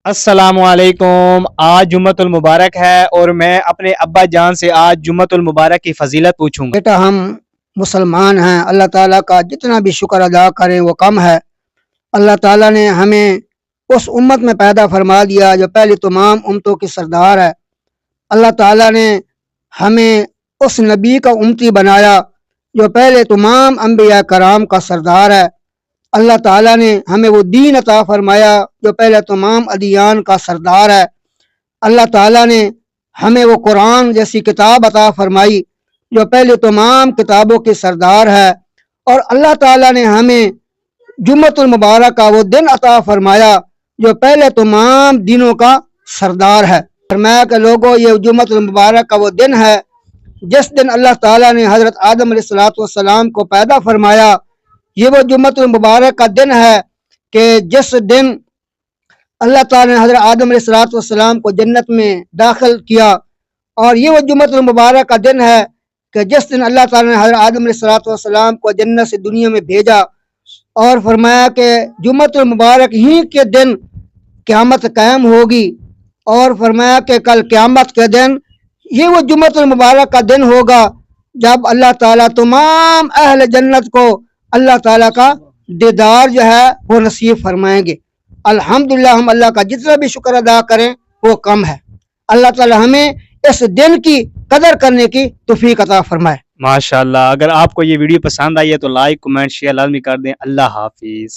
السلام علیکم۔ آج جمعۃ المبارک ہے اور میں اپنے ابا جان سے آج جمعۃ المبارک کی فضیلت پوچھوں گا۔ بیٹا ہم مسلمان ہیں، اللہ تعالیٰ کا جتنا بھی شکر ادا کریں وہ کم ہے۔ اللہ تعالیٰ نے ہمیں اس امت میں پیدا فرما دیا جو پہلی تمام امتوں کی سردار ہے۔ اللہ تعالیٰ نے ہمیں اس نبی کا امتی بنایا جو پہلے تمام انبیاء کرام کا سردار ہے۔ اللہ تعالیٰ نے ہمیں وہ دین عطا فرمایا جو پہلے تمام ادیان کا سردار ہے۔ اللہ تعالیٰ نے ہمیں وہ قرآن جیسی کتاب عطا فرمائی جو پہلے تمام کتابوں کی سردار ہے۔ اور اللہ تعالیٰ نے ہمیں جمعۃ المبارک کا وہ دن عطا فرمایا جو پہلے تمام دنوں کا سردار ہے۔ فرمایا کہ لوگوں یہ جمعۃ المبارک کا وہ دن ہے جس دن اللہ تعالیٰ نے حضرت آدم علیہ السلام کو پیدا فرمایا۔ یہ وہ جمعۃ المبارک کا دن ہے کہ جس دن اللہ تعالیٰ نے حضرت آدم علیہ السلام کو جنت میں داخل کیا، اور یہ وہ جمعۃ المبارک کا دن ہے کہ جس دن اللہ تعالیٰ نے حضرت آدم علیہ السلام کو جنت سے دنیا میں بھیجا، اور فرمایا کہ جمعۃ المبارک ہی کے دن قیامت قائم ہوگی، اور فرمایا کہ کل قیامت کے دن یہ وہ جمعۃ المبارک کا دن ہوگا جب اللہ تعالیٰ تمام اہل جنت کو اللہ تعالیٰ کا دیدار جو ہے وہ نصیب فرمائیں گے۔ الحمدللہ ہم اللہ کا جتنا بھی شکر ادا کریں وہ کم ہے۔ اللہ تعالیٰ ہمیں اس دن کی قدر کرنے کی توفیق عطا فرمائے۔ ماشاءاللہ۔ اگر آپ کو یہ ویڈیو پسند آئی ہے تو لائک، کمنٹ، شیئر لازمی کر دیں۔ اللہ حافظ۔